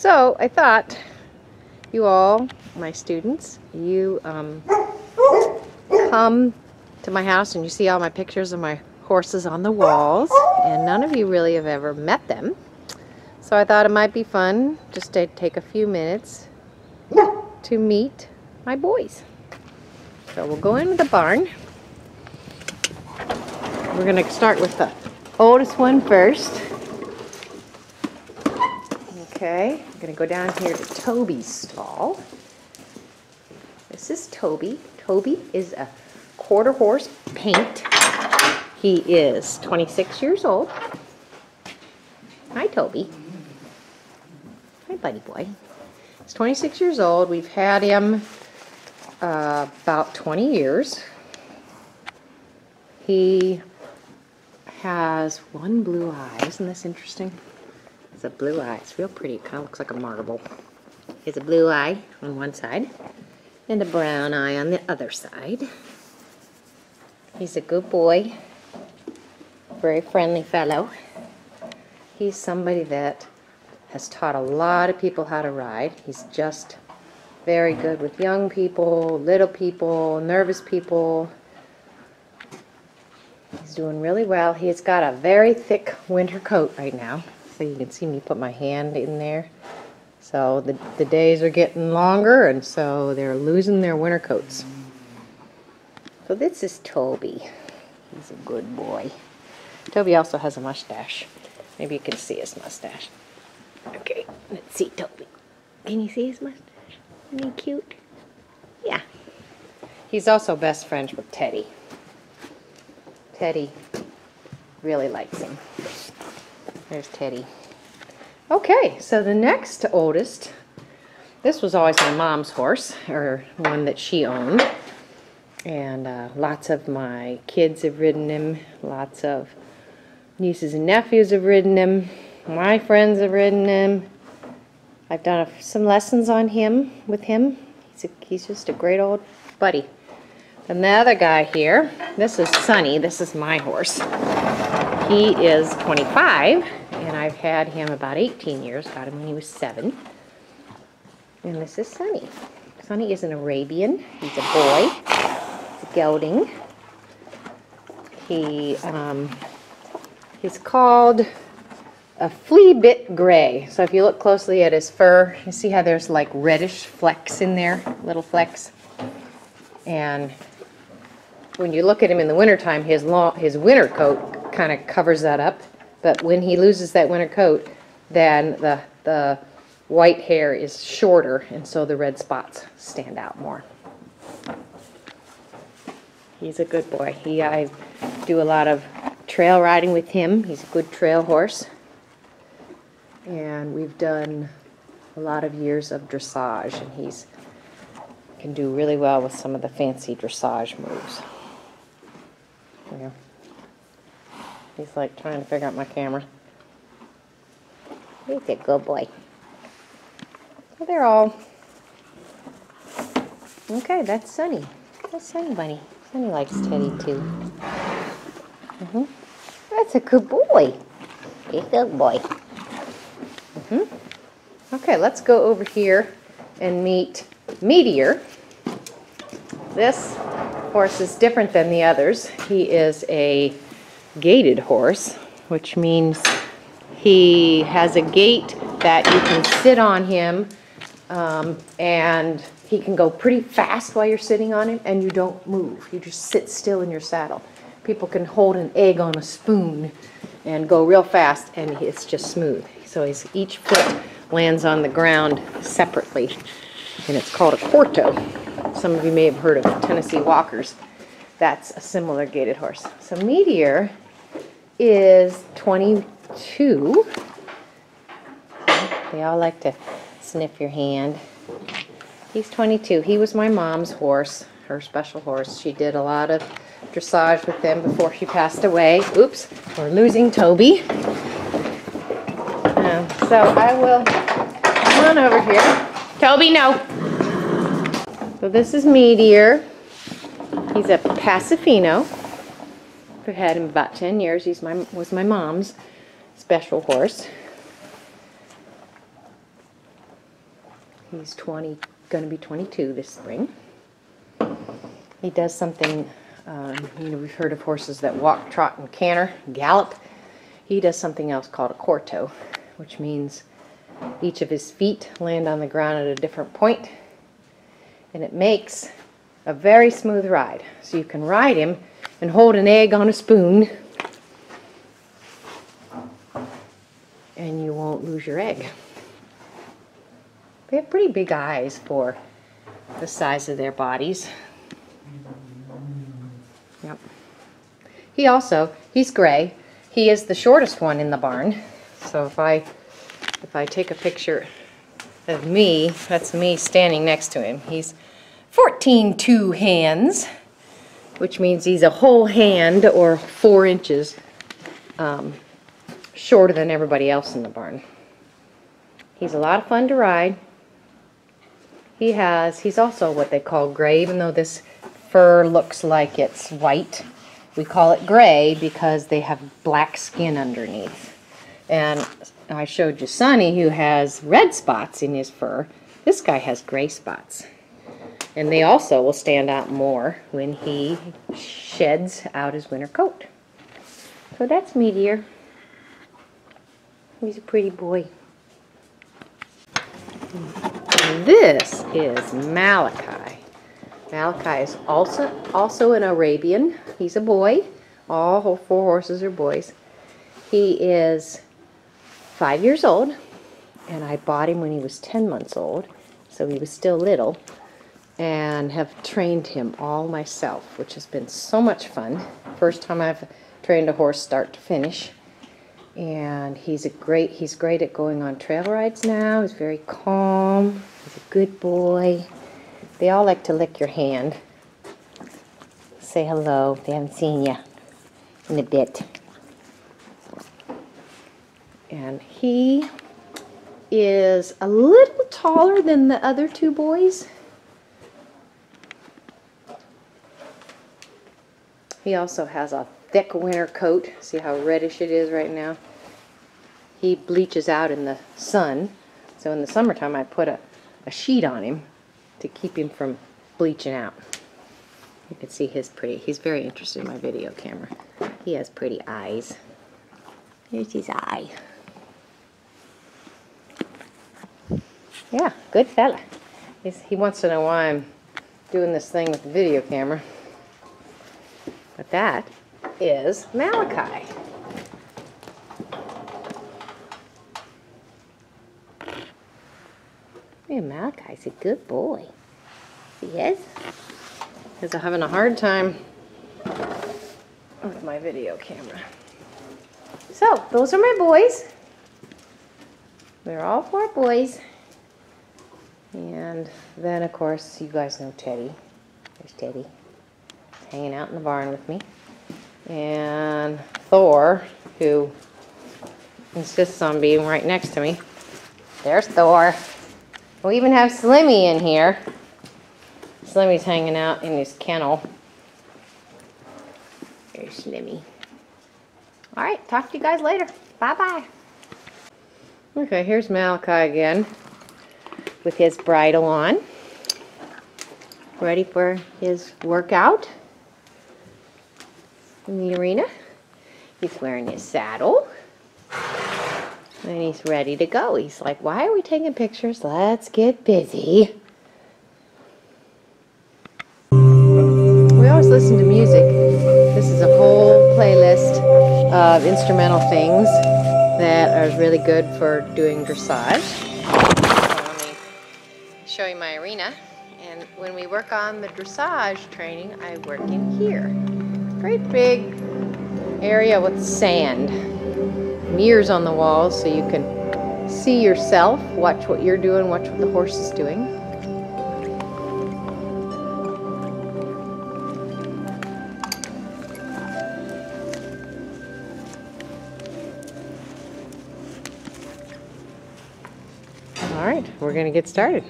So I thought you all, my students, you come to my house and you see all my pictures of my horses on the walls, and none of you really have ever met them. So I thought it might be fun just to take a few minutes to meet my boys. So we'll go into the barn. We're going to start with the oldest one first. Okay, I'm going to go down here to Toby's stall. This is Toby. Toby is a quarter horse paint. He is 26 years old. Hi, Toby. Hi, buddy boy. He's 26 years old. We've had him about 20 years. He has one blue eye. Isn't this interesting? It's a blue eye. It's real pretty. It kind of looks like a marble. He has a blue eye on one side and a brown eye on the other side. He's a good boy. Very friendly fellow. He's somebody that has taught a lot of people how to ride. He's just very good with young people, little people, nervous people. He's doing really well. He's got a very thick winter coat right now. So you can see me put my hand in there. So the days are getting longer, and so they're losing their winter coats. So this is Toby. He's a good boy. Toby also has a mustache. Maybe you can see his mustache. Okay, let's see Toby. Can you see his mustache? Isn't he cute? Yeah. He's also best friends with Teddy. Teddy really likes him. There's Teddy. Okay, so the next oldest, this was always my mom's horse, or one that she owned. And lots of my kids have ridden him. Lots of nieces and nephews have ridden him. My friends have ridden him. I've done some lessons on him, with him. He's just a great old buddy. And the other guy here, this is Sonny. This is my horse. He is 25, and I've had him about 18 years. Got him when he was 7. And this is Sonny. Sonny is an Arabian. He's a boy. He's a gelding. He's called a flea bit gray. So if you look closely at his fur, you see how there's like reddish flecks in there, little flecks. And when you look at him in the wintertime, his winter coat kind of covers that up. But when he loses that winter coat, then the white hair is shorter, and so the red spots stand out more. He's a good boy. I do a lot of trail riding with him. He's a good trail horse. And we've done a lot of years of dressage, and he can do really well with some of the fancy dressage moves. Yeah. He's like trying to figure out my camera. He's a good boy. So they're all... Okay, that's Sonny. That's Sonny Bunny. Sonny likes Teddy too. That's a good boy. He's a good boy. Okay, let's go over here and meet Meteor. This horse is different than the others. He is a gaited horse, which means he has a gait that you can sit on him, and he can go pretty fast while you're sitting on him, and you don't move. You just sit still in your saddle. People can hold an egg on a spoon and go real fast, and it's just smooth. So each foot lands on the ground separately, and it's called a quarto. Some of you may have heard of Tennessee Walkers. That's a similar gaited horse. So Meteor is 22. They all like to sniff your hand. He's 22. He was my mom's horse, her special horse. She did a lot of dressage with him before she passed away. Oops, we're losing Toby. So I will come on over here. Toby, no. So this is Meteor. He's a Pasifino. I've had him about 10 years. He was my mom's special horse. He's going to be 22 this spring. He does something, we've heard of horses that walk, trot, and canter, gallop. He does something else called a quarto, which means each of his feet land on the ground at a different point, and it makes a very smooth ride. So you can ride him and hold an egg on a spoon, and you won't lose your egg. They have pretty big eyes for the size of their bodies. Yep. He's gray. He is the shortest one in the barn. So if I take a picture of me, that's me standing next to him. He's 14 hands, which means he's a whole hand or 4 inches shorter than everybody else in the barn. He's a lot of fun to ride. He's also what they call gray, even though this fur looks like it's white. We call it gray because they have black skin underneath. And I showed you Sonny, who has red spots in his fur. This guy has gray spots. And they also will stand out more when he sheds out his winter coat. So that's Meteor. He's a pretty boy. This is Malachi. Malachi is also an Arabian. He's a boy. All 4 horses are boys. He is 5 years old, and I bought him when he was 10 months old, so he was still little, and have trained him all myself, which has been so much fun. First time I've trained a horse start to finish. And he's great at going on trail rides now. He's very calm. He's a good boy. They all like to lick your hand. Say hello. They haven't seen you in a bit. And he is a little taller than the other 2 boys. He also has a thick winter coat. See how reddish it is right now? He bleaches out in the sun. So in the summertime I put a sheet on him to keep him from bleaching out. You can see he's very interested in my video camera. He has pretty eyes. Here's his eye. Yeah, good fella. He wants to know why I'm doing this thing with the video camera. But that is Malachi. Yeah, Malachi's a good boy. He is. Because I'm having a hard time with my video camera. So, those are my boys. They're all 4 boys. And then, of course, you guys know Teddy. There's Teddy. He's hanging out in the barn with me. And Thor, who insists on being right next to me. There's Thor. We even have Slimmy in here. Slimmy's hanging out in his kennel. There's Slimmy. Alright, talk to you guys later. Bye-bye. Okay, here's Malachi again with his bridle on. Ready for his workout in the arena. He's wearing his saddle. And he's ready to go. He's like, why are we taking pictures? Let's get busy. We always listen to music. This is a whole playlist of instrumental things that are really good for doing dressage. So let me show you my arena. And when we work on the dressage training, I work in here. Great big area with sand. Mirrors on the walls so you can see yourself, watch what you're doing, watch what the horse is doing. All right, we're going to get started.